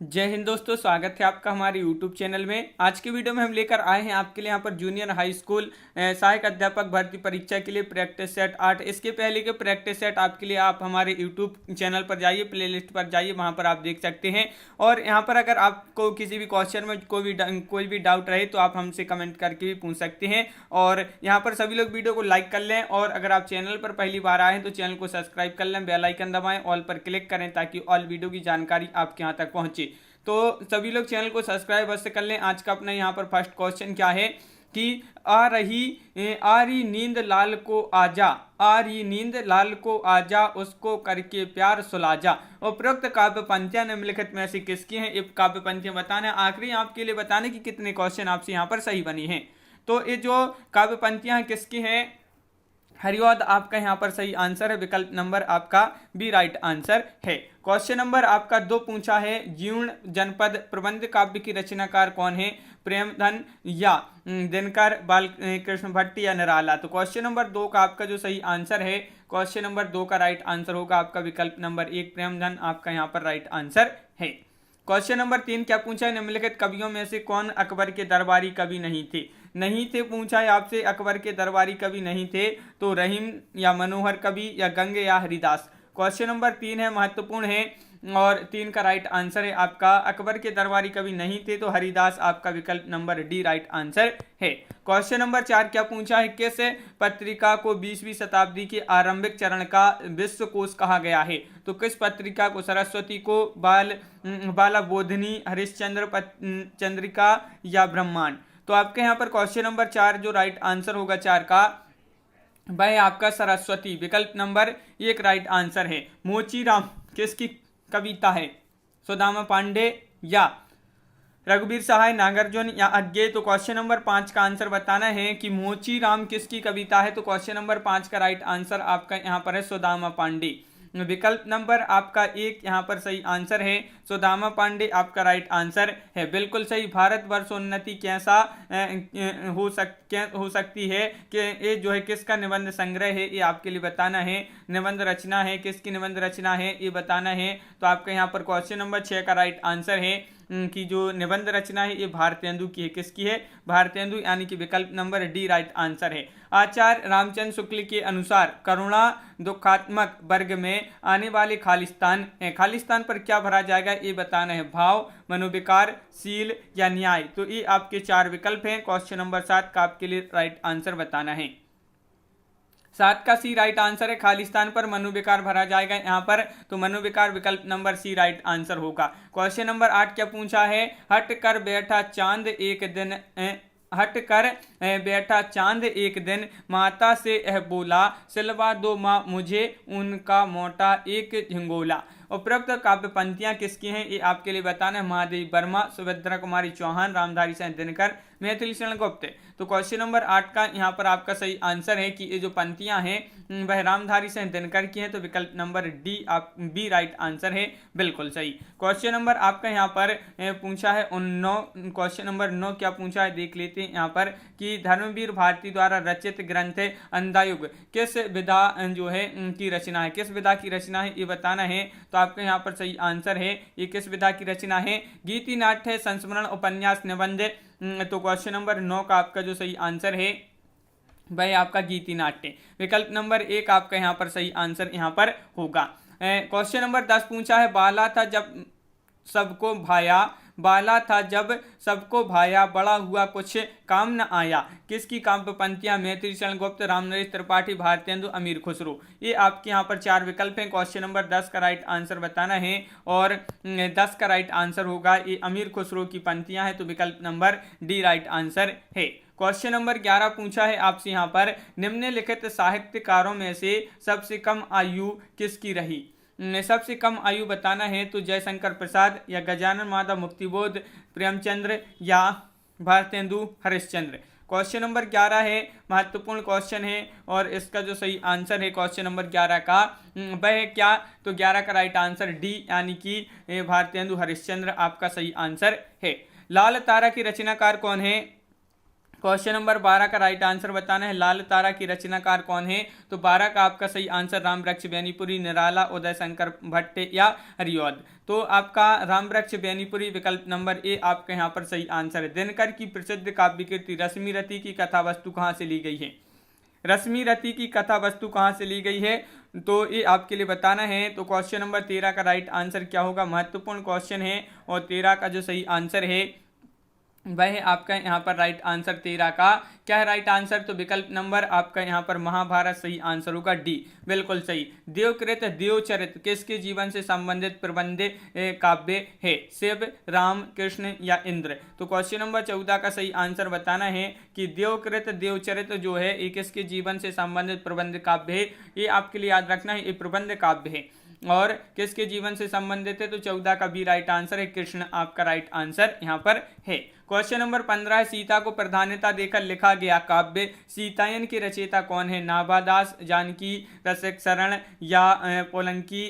जय हिंद दोस्तों, स्वागत है आपका हमारे YouTube चैनल में। आज की वीडियो में हम लेकर आए हैं आपके लिए यहाँ पर जूनियर हाई स्कूल सहायक अध्यापक भर्ती परीक्षा के लिए प्रैक्टिस सेट 8। इसके पहले के प्रैक्टिस सेट आपके लिए आप हमारे YouTube चैनल पर जाइए, प्लेलिस्ट पर जाइए, वहाँ पर आप देख सकते हैं। और यहाँ पर अगर आपको किसी भी क्वेश्चन में कोई भी डाउट रहे तो आप हमसे कमेंट करके भी पूछ सकते हैं। और यहाँ पर सभी लोग वीडियो को लाइक कर लें, और अगर आप चैनल पर पहली बार आए हैं तो चैनल को सब्सक्राइब कर लें, बेल आइकन दबाएं, ऑल पर क्लिक करें ताकि ऑल वीडियो की जानकारी आपके यहाँ तक पहुँचे। तो सभी लोग चैनल को सब्सक्राइब अवश्य कर लें। आज का अपना यहाँ पर फर्स्ट क्वेश्चन क्या है कि आ रही नींद लाल को आजा, आ रही नींद लाल को आजा, उसको करके प्यार सुलाजा। उपरोक्त काव्य पंक्तियां निम्नलिखित में से किसकी हैं? ये काव्य पंक्तियां बताना, आखिरी आपके लिए बताने की कितने क्वेश्चन आपसे यहाँ पर सही बनी हैं। तो ये जो काव्य पंक्तियां किसकी हैं? हरिऔध आपका यहाँ पर सही आंसर है, विकल्प नंबर आपका बी राइट आंसर है। क्वेश्चन नंबर आपका 2 पूछा है, जीर्ण जनपद प्रबंध काव्य की रचनाकार कौन है? प्रेमधन या दिनकर, बाल कृष्ण भट्ट या निराला। तो क्वेश्चन नंबर 2 का आपका जो सही आंसर है, क्वेश्चन नंबर 2 का राइट आंसर होगा आपका विकल्प नंबर 1 प्रेमधन आपका यहाँ पर राइट आंसर है। क्वेश्चन नंबर 3 क्या पूछा है? निम्नलिखित कवियों में से कौन अकबर के दरबारी कवि नहीं थे? नहीं थे पूछा है आपसे, अकबर के दरबारी कवि नहीं थे तो रहीम या मनोहर कवि या गंगे या हरिदास। क्वेश्चन नंबर 3 है, महत्वपूर्ण है, और 3 का राइट आंसर है आपका अकबर के दरबारी कवि नहीं थे तो हरिदास आपका विकल्प नंबर डी राइट आंसर है। क्वेश्चन नंबर 4 क्या पूछा है? किस पत्रिका को 20वीं शताब्दी के आरंभिक चरण का विश्वकोश कहा गया है? तो किस पत्रिका को? सरस्वती को, बाला बोधिनी, हरिश्चंद्र चंद्रिका या ब्रह्मांड। तो आपके यहाँ पर क्वेश्चन नंबर 4 जो राइट आंसर होगा 4 का वह आपका सरस्वती, विकल्प नंबर 1 राइट आंसर है। मोचीराम किसकी कविता है? सुदामा पांडे या रघुवीर सहाय, नागार्जुन या अज्ञे। तो क्वेश्चन नंबर 5 का आंसर बताना है कि मोचीराम किसकी कविता है? तो क्वेश्चन नंबर 5 का राइट आंसर आपका यहाँ पर है सुदामा पांडे, विकल्प नंबर आपका 1 यहाँ पर सही आंसर है। सुदामा पांडे आपका राइट आंसर है, बिल्कुल सही। भारतवर्ष उन्नति कैसा हो सकती है कि ये जो है किसका निबंध संग्रह है, ये आपके लिए बताना है। निबंध रचना है, किसकी निबंध रचना है ये बताना है। तो आपका यहाँ पर क्वेश्चन नंबर 6 का राइट आंसर है कि जो निबंध रचना है ये भारतेंदु की है। किसकी है? भारतेंदु, यानी कि विकल्प नंबर डी राइट आंसर है। आचार्य रामचंद्र शुक्ल के अनुसार करुणा दुखात्मक वर्ग में आने वाले खालिस्तान है, खालिस्तान पर क्या भरा जाएगा ये बताना है। भाव, मनोविकार, शील या न्याय। तो ये आपके 4 विकल्प हैं। क्वेश्चन नंबर 7 का आपके लिए राइट आंसर बताना है। 7 का सी राइट आंसर है, खालिस्तान पर मनोविकार भरा जाएगा यहाँ पर, तो मनोविकार विकल्प नंबर सी राइट आंसर होगा। क्वेश्चन नंबर 8 क्या पूछा है? हट कर बैठा चांद एक दिन हट कर बैठा चांद एक दिन, माता से यह बोला, सिलवा दो माँ मुझे उनका मोटा एक झिंगोला। उपरोक्त काव्य पंक्तियां किसकी हैं ये आपके लिए बताना है। महादेवी वर्मा, सुभद्रा कुमारी चौहान, रामधारी सिंह दिनकर, मैथिली शरण गुप्त। तो क्वेश्चन नंबर 8 का यहाँ पर आपका सही आंसर है कि ये जो पंक्तियां हैं वह रामधारी सिंह दिनकर की हैं, तो विकल्प नंबर डी आप बी राइट आंसर है, बिल्कुल सही। क्वेश्चन नंबर आपका यहाँ पर पूछा है 9, क्वेश्चन नंबर 9 क्या पूछा है देख लेते हैं यहाँ पर कि धर्मवीर भारती द्वारा रचित ग्रंथ अंधायुग किस विधा जो है की रचना है? किस विधा की रचना है ये बताना है। तो आपके यहाँ पर सही आंसर है, ये किस विधा की रचना है? गीति नाट्य, संस्मरण, उपन्यास, निबंध। तो क्वेश्चन नंबर 9 का आपका जो सही आंसर है वह आपका गीति नाट्य, विकल्प नंबर 1 आपका यहाँ पर सही आंसर यहाँ पर होगा। क्वेश्चन नंबर 10 पूछा है, बाला था जब सबको भाया, बाला था जब सबको भाया, बड़ा हुआ कुछ काम न आया। किसकी काव्य पंक्तियां? मैथिली शरण गुप्त, रामनरेश त्रिपाठी, भारतेंदु, अमीर खुसरो। ये आपके यहाँ पर 4 विकल्प हैं। क्वेश्चन नंबर 10 का राइट आंसर बताना है, और 10 का राइट आंसर होगा ये अमीर खुसरो की पंक्तियां हैं, तो विकल्प नंबर डी राइट आंसर है। क्वेश्चन नंबर 11 पूछा है आपसे यहाँ पर, निम्नलिखित साहित्यकारों में से सबसे कम आयु किसकी रही? सबसे कम आयु बताना है, तो जयशंकर प्रसाद या गजानन माधव मुक्तिबोध, प्रेमचंद्र या भारतेंदु हरिश्चंद्र। क्वेश्चन नंबर 11 है, महत्वपूर्ण क्वेश्चन है, और इसका जो सही आंसर है क्वेश्चन नंबर 11 का वह क्या? तो 11 का राइट आंसर डी यानी कि भारतेंदु हरिश्चंद्र आपका सही आंसर है। लाल तारा की रचनाकार कौन है? क्वेश्चन नंबर 12 का राइट आंसर बताना है, लाल तारा की रचनाकार कौन है? तो 12 का आपका सही आंसर रामवृक्ष बेनीपुरी, निराला, उदय शंकर भट्ट या हरिऔध। तो आपका रामवृक्ष बेनीपुरी विकल्प नंबर ए आपका यहाँ पर सही आंसर है। दिनकर की प्रसिद्ध काव्य कृति रश्मि रति की कथा वस्तु कहाँ से ली गई है? रश्मि रति की कथा वस्तु कहाँ से ली गई है? तो ये आपके लिए बताना है। तो क्वेश्चन नंबर 13 का राइट आंसर क्या होगा? महत्वपूर्ण क्वेश्चन है और 13 का जो सही आंसर है वह है आपका यहाँ पर राइट आंसर 13 का क्या है राइट आंसर? तो विकल्प नंबर आपका यहाँ पर महाभारत सही आंसर होगा, डी बिल्कुल सही। देवकृत देवचरित किसके जीवन से संबंधित प्रबंध काव्य है? शिव, राम, कृष्ण या इंद्र? तो क्वेश्चन नंबर 14 का सही आंसर बताना है कि देवकृत देवचरित जो है ये किसके जीवन से संबंधित प्रबंध काव्य है? ये आपके लिए याद रखना है, ये प्रबंध काव्य है और किसके जीवन से संबंधित है? तो 14 का भी राइट आंसर है, कृष्ण आपका राइट आंसर यहाँ पर है। क्वेश्चन नंबर 15 है, सीता को प्राधान्यता देकर लिखा गया काव्य सीतायन के रचयिता कौन है? नाभादास, जानकी, रसिक शरण या पोलंकी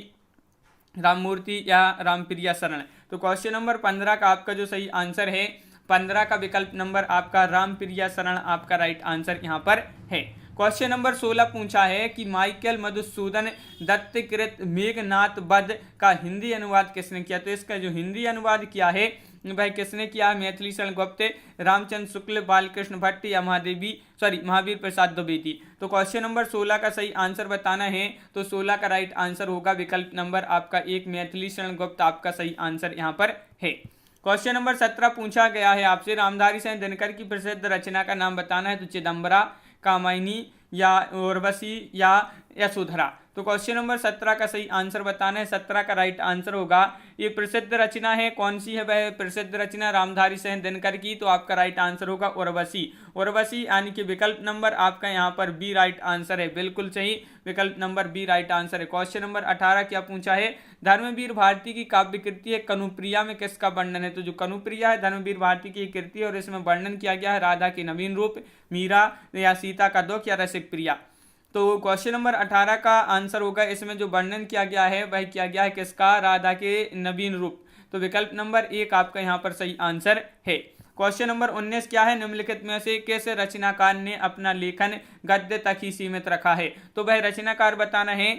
राममूर्ति या रामप्रिया शरण? तो क्वेश्चन नंबर 15 का आपका जो सही आंसर है 15 का विकल्प नंबर आपका रामप्रिया शरण आपका राइट आंसर यहाँ पर है। क्वेश्चन नंबर 16 पूछा है कि माइकल मधुसूदन दत्त कृत मेघनाथ वध का हिंदी अनुवाद किसने किया? तो इसका जो हिंदी अनुवाद किया है भाई किसने किया? मैथिली शरण गुप्त, रामचंद्र शुक्ल, बालकृष्ण भट्ट या महावीर प्रसाद द्विवेदी? तो क्वेश्चन नंबर 16 का सही आंसर बताना है। तो 16 का राइट आंसर होगा विकल्प नंबर आपका एक, मैथिली शरण गुप्त आपका सही आंसर यहाँ पर है। क्वेश्चन नंबर 17 पूछा गया है आपसे, रामधारी सिंह दिनकर की प्रसिद्ध रचना का नाम बताना है। तो चिदम्बरा, कामायनी या उर्वशी या यशोधरा? तो क्वेश्चन नंबर 17 का सही आंसर बताना है। 17 का राइट आंसर होगा, ये प्रसिद्ध रचना है, कौन सी है वह प्रसिद्ध रचना? रामधारी सिंह दिनकर की। तो आपका राइट आंसर होगा उर्वशी, उर्वशी यानी कि विकल्प नंबर आपका यहाँ पर बी राइट आंसर है, बिल्कुल सही, विकल्प नंबर बी राइट आंसर है। क्वेश्चन नंबर 18 क्या पूछा है? धर्मवीर भारती की काव्य कृति है कनुप्रिया में किसका वर्णन है? तो जो कनुप्रिया है धर्मवीर भारती की कृति है और इसमें वर्णन किया गया है राधा के नवीन रूप, मीरा या सीता का दुख या रसिक प्रिया? तो क्वेश्चन नंबर 18 का आंसर होगा, इसमें जो वर्णन किया गया है वह किया गया है किसका? राधा के नवीन रूप। तो विकल्प नंबर 1 आपका यहाँ पर सही आंसर है। क्वेश्चन नंबर 19 क्या है? निम्नलिखित में से किस रचनाकार ने अपना लेखन गद्य तक ही सीमित रखा है? तो वह रचनाकार बताना है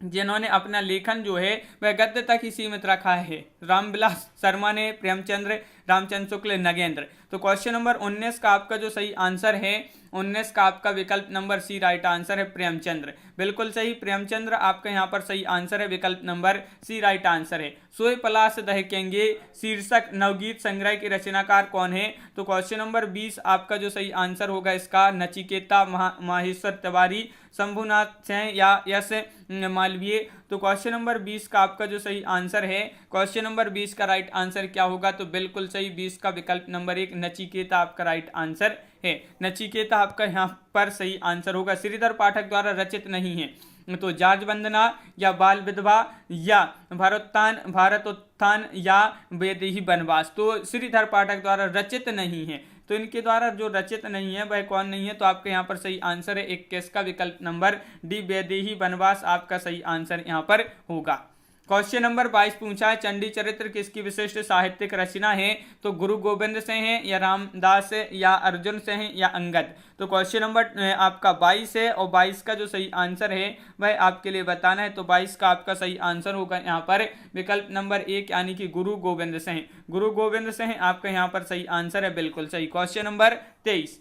जिन्होंने अपना लेखन जो है वह गद्य तक ही सीमित रखा है। रामविलास शर्मा ने, प्रेमचंद्र, रामचंद्र शुक्ल, नगेंद्र? तो क्वेश्चन नंबर 19 का आपका जो सही आंसर है 19 का आपका विकल्प नंबर सी राइट आंसर है, प्रेमचंद्र, बिल्कुल सही, प्रेमचंद्र आपका यहाँ पर सही आंसर है, विकल्प नंबर सी राइट आंसर है। सोए पलाश दहकेंगे शीर्षक नवगीत संग्रह के रचनाकार कौन है? तो क्वेश्चन नंबर 20 आपका जो सही आंसर होगा इसका नचिकेता माहेश्वर तिवारी, शंभुनाथ सिंह या यश मालवीय? तो क्वेश्चन नंबर 20 का आपका जो सही आंसर है क्वेश्चन नंबर 20 का राइट आंसर क्या होगा? तो बिल्कुल सही, 20 का विकल्प नंबर 1 नचिकेता आपका राइट आंसर है। नचिकेता आपका यहाँ पर सही आंसर होगा। श्रीधर पाठक द्वारा रचित नहीं है। तो जार्ज वंदना या बाल विधवा या भारतोत्थान या वैदेही वनवास? तो श्रीधर पाठक द्वारा रचित नहीं है, तो इनके द्वारा जो रचित नहीं है वह कौन नहीं है? तो आपके यहाँ पर सही आंसर है 21 का विकल्प नंबर डी वैदेही वनवास आपका सही आंसर यहाँ पर होगा। क्वेश्चन नंबर 22 पूछा है, चंडी चरित्र किसकी विशिष्ट साहित्यिक रचना है? तो गुरु गोविंद से है या रामदास से या अर्जुन से है या अंगद? तो क्वेश्चन नंबर आपका 22 है और 22 का जो सही आंसर है वह आपके लिए बताना है। तो 22 का आपका सही आंसर होगा यहाँ पर विकल्प नंबर 1 यानी कि गुरु गोविंद से है, गुरु गोविंद से है आपका यहाँ पर सही आंसर है, बिल्कुल सही। क्वेश्चन नंबर 23,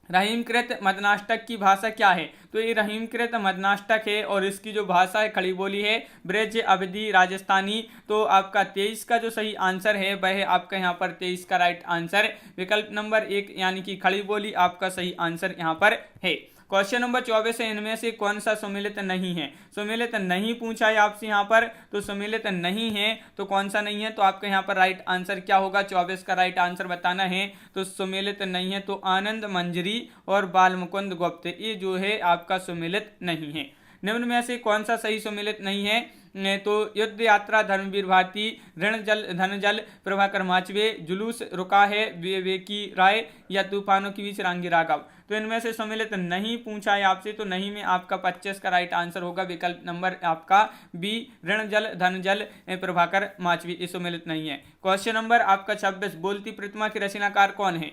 रहीमकृत मदनाष्टक की भाषा क्या है? तो ये रहीमकृत मदनाष्टक है और इसकी जो भाषा है खड़ी बोली है ब्रज अवधी राजस्थानी। तो आपका 23 का जो सही आंसर है वह है आपका यहाँ पर 23 का राइट आंसर विकल्प नंबर 1 यानी कि खड़ी बोली आपका सही आंसर यहाँ पर है। क्वेश्चन नंबर 24 है, इनमें से कौन सा सुमेलित नहीं है? सुमेलित नहीं पूछा है आपसे यहाँ पर, तो सुमेलित नहीं है तो कौन सा नहीं है? तो आपका यहाँ पर राइट आंसर क्या होगा? 24 का राइट आंसर बताना है। तो सुमेलित नहीं है तो आनंद मंजरी और बाल मुकुंद गुप्त, ये जो है आपका सुमेलित नहीं है। निम्न में से कौन सा सही सुमेलित नहीं है? तो युद्ध यात्रा धर्मवीर भारती, ऋण जल धन जल प्रभाकर माचवे, जुलूस रुका है विवेकी राय या तूफानों के बीच रांगी राघव? तो इनमें से सम्मिलित नहीं पूछा है आपसे, तो नहीं में आपका 25 का राइट आंसर होगा विकल्प नंबर आपका बी, ऋण जल धन जल प्रभाकर माचवी, ये सम्मिलित नहीं है। क्वेश्चन नंबर आपका 26, बोलती प्रतिमा की रचनाकार कौन है?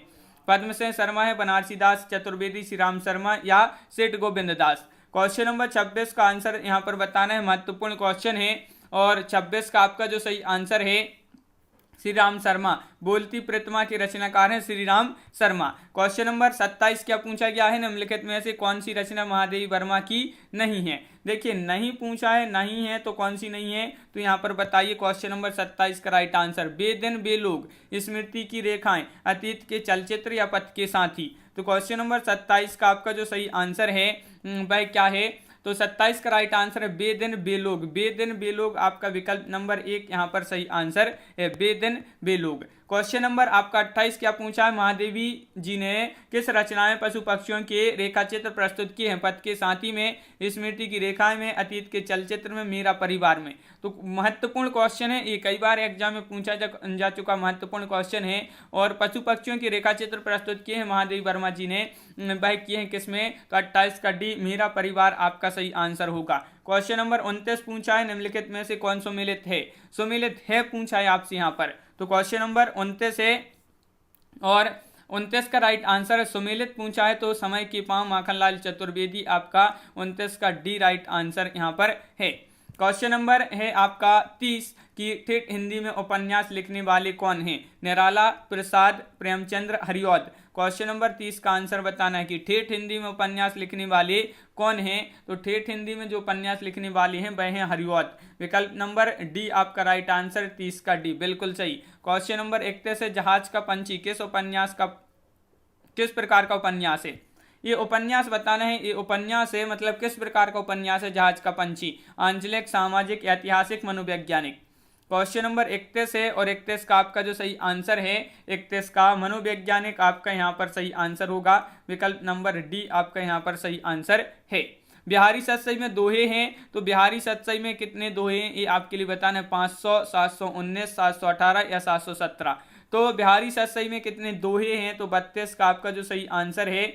पद्मसेन शर्मा है, बनारसी दास चतुर्वेदी, श्री राम शर्मा या सेठ गोविंद दास। क्वेश्चन नंबर 26 का आंसर यहाँ पर बताना है, महत्वपूर्ण क्वेश्चन है। और 26 का आपका जो सही आंसर है श्री राम शर्मा, बोलती प्रतिमा के रचनाकार हैं श्री राम शर्मा। क्वेश्चन नंबर 27 क्या पूछा गया है, निम्नलिखित में से कौन सी रचना महादेवी वर्मा की नहीं है। देखिए नहीं पूछा है, नहीं है तो कौन सी नहीं है, तो यहाँ पर बताइए। क्वेश्चन नंबर 27 का राइट आंसर बेदिन बेलोग, स्मृति की रेखाएं, अतीत के चलचित्र या पथ के साथी। तो क्वेश्चन नंबर 27 का आपका जो सही आंसर है वह क्या है, तो 27 का राइट आंसर है बेदिन बेलोग। बेदिन बेलोग आपका विकल्प नंबर 1 यहाँ पर सही आंसर है, बेदिन बेलोग। क्वेश्चन नंबर आपका 28 क्या पूछा है, महादेवी जी ने किस रचना में पशु पक्षियों के रेखा चित्र प्रस्तुत किए हैं, पथ के साथी में, स्मृति की रेखाएं में, अतीत के चलचित्र में, मेरा परिवार में। तो महत्वपूर्ण क्वेश्चन है, ये कई बार एग्जाम में पूछा जा चुका महत्वपूर्ण क्वेश्चन है। और पशु पक्षियों के रेखा चित्र प्रस्तुत किए हैं महादेवी वर्मा जी ने, वह किए हैं किसमें, तो 28 का डी, मेरा परिवार आपका सही आंसर होगा। क्वेश्चन नंबर 29 पूछा है, निम्नलिखित में से कौन सुमेलित है, सुमेलित है पूछा है आपसे यहाँ पर। तो क्वेश्चन नंबर 29 है और 29 का राइट आंसर है सुमेलित पूछा है, तो समय के पांव माखनलाल चतुर्वेदी आपका 29 का डी राइट आंसर यहाँ पर है। क्वेश्चन नंबर है आपका 30 कि ठेठ हिंदी में उपन्यास लिखने वाले कौन हैं, निराला, प्रसाद, प्रेमचंद्र, हरिऔध। क्वेश्चन नंबर 30 का आंसर बताना है कि ठेठ हिंदी में उपन्यास लिखने वाले कौन हैं, तो ठेठ हिंदी में जो उपन्यास लिखने वाले हैं वह हैं हरिऔध। विकल्प नंबर डी आपका राइट आंसर, 30 का डी बिल्कुल सही। क्वेश्चन नंबर 31 है, जहाज का पंछी किस प्रकार का उपन्यास है। ये उपन्यास बताना है, ये उपन्यास है मतलब किस प्रकार का उपन्यास है जहाज का पंछी, आंचलिक, सामाजिक, ऐतिहासिक, मनोवैज्ञानिक। क्वेश्चन नंबर 31 है और 31 का आपका जो सही आंसर है, 31 का मनोवैज्ञानिक आपका यहाँ पर सही आंसर होगा। विकल्प नंबर डी आपका यहाँ पर सही आंसर है। बिहारी सतसई में दोहे हैं, तो बिहारी सतसई में कितने दोहे हैं ये आपके लिए बताना है, 500, 719, 718 या 717। तो बिहारी सतसई में कितने दोहे हैं, तो 32 का आपका जो सही आंसर है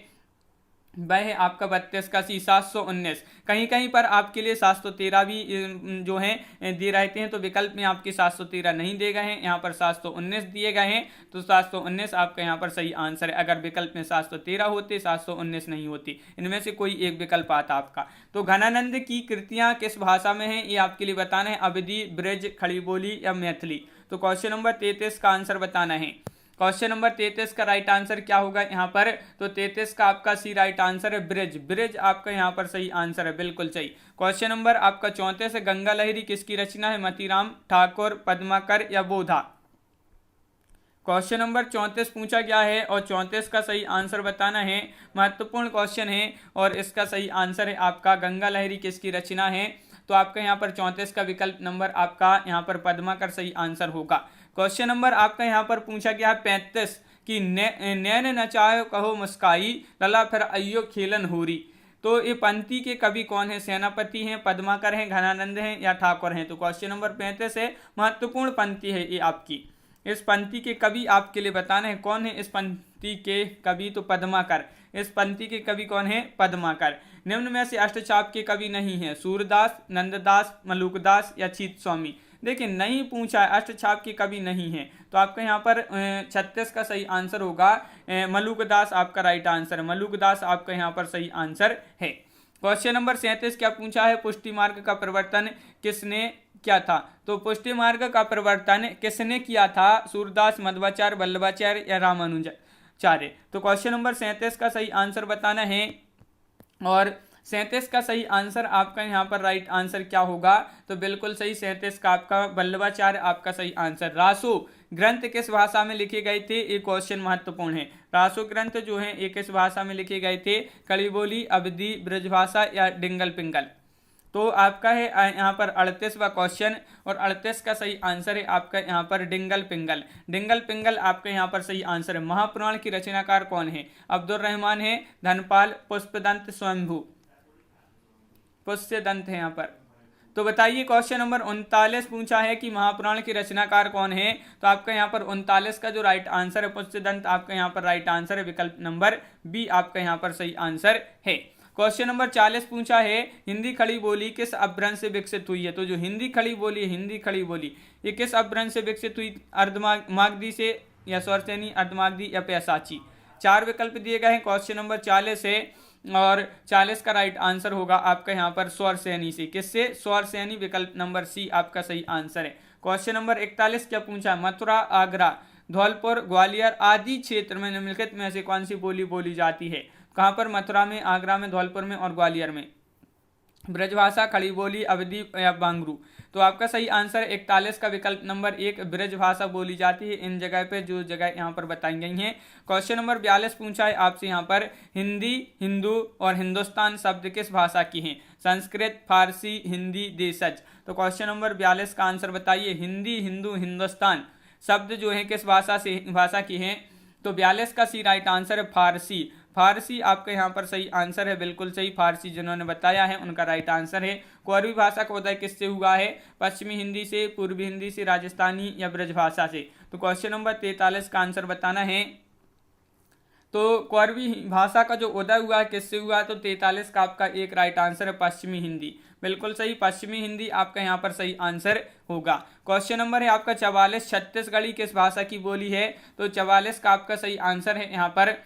वह है आपका 32 का सी, 719। कहीं कहीं पर आपके लिए 713 भी जो है दे रहते हैं, तो विकल्प में आपके 713 नहीं दिए गए हैं, यहाँ पर 719 दिए गए हैं, तो 719 आपका यहाँ पर सही आंसर है। अगर विकल्प में 713 होते, 719 नहीं होती, इनमें से कोई एक विकल्प आता आपका। तो घनानंद की कृतियां किस भाषा में है ये आपके लिए बताना है, अवधी, ब्रज, खड़ी बोली या मैथिली। तो क्वेश्चन नंबर 33 का आंसर बताना है। क्वेश्चन नंबर 33 का राइट आंसर क्या होगा यहाँ पर, तो 33 का आपका सी राइट आंसर है ब्रिज, ब्रिज आपका यहाँ पर सही आंसर है, बिल्कुल सही। क्वेश्चन नंबर आपका 34 है, गंगा लहरी किसकी रचना है, मतीराम ठाकुर, पद्माकर या बोधा। क्वेश्चन नंबर 34 पूछा गया है और 34 का सही आंसर बताना है, महत्वपूर्ण क्वेश्चन है और इसका सही आंसर है आपका गंगा लहरी किसकी रचना है, तो आपका यहाँ पर 34 का विकल्प नंबर आपका यहाँ पर पद्माकर सही आंसर होगा। क्वेश्चन नंबर आपका यहाँ पर पूछा गया है 35 कि नैन नचायो कहो मुस्काई, लला फिर अयो खेलन होरी। तो ये पंक्ति के कवि कौन है, सेनापति हैं, पद्माकर हैं, घनानंद हैं या ठाकुर हैं। तो क्वेश्चन नंबर 35 है, महत्वपूर्ण पंक्ति है ये आपकी। इस पंक्ति के कवि आपके लिए बताना है कौन है इस पंक्ति के कवि, तो पद्माकर। इस पंक्ति के कवि कौन है, पद्माकर। निम्न में से अष्टचाप के कवि नहीं है, सूरदास, नंददास, मलुकदास या चीत स्वामी। देखिए नहीं पूछा है, अष्टछाप के कवि नहीं है, तो आपका यहाँ पर 36 का सही आंसर होगा मलुकदास आपका राइट आंसर, मलुकदास आपका यहाँ पर सही आंसर है। क्वेश्चन नंबर 37 क्या पूछा है, पुष्टि मार्ग का प्रवर्तन किसने किया था। तो पुष्टि मार्ग का प्रवर्तन किसने किया था, सूरदास, मध्वाचार्य, वल्लभाचार्य या रामानुजाचार्य। तो क्वेश्चन नंबर 37 का सही आंसर बताना है और 37 का सही आंसर आपका यहाँ पर राइट आंसर क्या होगा, तो बिल्कुल सही 37 का आपका वल्लभाचार्य आपका सही आंसर। रासो ग्रंथ किस भाषा में लिखे गए थे, ये क्वेश्चन महत्वपूर्ण है। रासो ग्रंथ जो है ये किस भाषा में लिखे गए थे, खड़ी बोली, अवधी, ब्रजभाषा या डिंगल पिंगल। तो आपका है यहाँ पर 38वां क्वेश्चन और 38 का सही आंसर है आपका यहाँ पर डिंगल पिंगल। डिंगल पिंगल आपका यहाँ पर सही आंसर है। महापुराण की रचनाकार कौन है, अब्दुल रहमान है, धनपाल, पुष्पदंत, स्वयंभू। पुष्यदंत है यहाँ पर। तो बताइए क्वेश्चन नंबर 39 पूछा है कि महापुराण की रचनाकार कौन है, तो आपका यहाँ पर 39 का जो राइट आंसर है पुष्यदंत आपका यहाँ पर राइट आंसर है, विकल्प नंबर बी आपका यहाँ पर सही आंसर है। क्वेश्चन नंबर 40 पूछा है, हिंदी खड़ी बोली किस अपभ्रंश से विकसित हुई है। तो जो हिंदी खड़ी बोली है, हिंदी खड़ी बोली ये किस अपभ्रंश से विकसित हुई, अर्धमागधी से या स्वरसेनी, अर्धमागधी या पैसाची। 4 विकल्प दिए गए हैं क्वेश्चन नंबर 40 है, और 40 का राइट आंसर होगा आपका यहाँ पर स्वरसेनी से। किससे? स्वरसेनी, विकल्प नंबर सी आपका सही आंसर है। क्वेश्चन नंबर 41 क्या पूछा? मथुरा, आगरा, धौलपुर, ग्वालियर आदि क्षेत्र में निम्नलिखित में से कौन सी बोली बोली जाती है? कहाँ पर? मथुरा में, आगरा में, धौलपुर में और ग्वालियर में। ब्रजभाषा, खड़ी बोली, अवधी या बांगरू? तो आपका सही आंसर 41 का विकल्प नंबर 1 ब्रजभाषा बोली जाती है इन जगह पे, जो जगह यहाँ पर बताई गई हैं। क्वेश्चन नंबर 42 पूछा है आपसे यहाँ पर, हिंदी, हिंदू और हिंदुस्तान शब्द किस भाषा की हैं? संस्कृत, फारसी, हिंदी, देशज? तो क्वेश्चन नंबर 42 का आंसर बताइए। हिंदी, हिंदू, हिंदुस्तान शब्द जो है किस भाषा की हैं? तो 42 का सी राइट आंसर है फारसी। फारसी आपका यहाँ पर सही आंसर है, बिल्कुल सही। फारसी जिन्होंने बताया है उनका राइट आंसर है। कोरवी भाषा का उदय किससे हुआ है? पश्चिमी हिंदी से, पूर्वी हिंदी से, राजस्थानी या ब्रजभाषा से? तो क्वेश्चन नंबर 43 का आंसर बताना है। तो कोरवी भाषा का जो उदय हुआ है किससे हुआ? तो 43 का आपका एक राइट आंसर है पश्चिमी हिंदी, बिल्कुल सही। पश्चिमी हिंदी आपका यहाँ पर सही आंसर होगा। क्वेश्चन नंबर है आपका 44, छत्तीसगढ़ी किस भाषा की बोली है? तो 44 का आपका सही आंसर है यहाँ पर,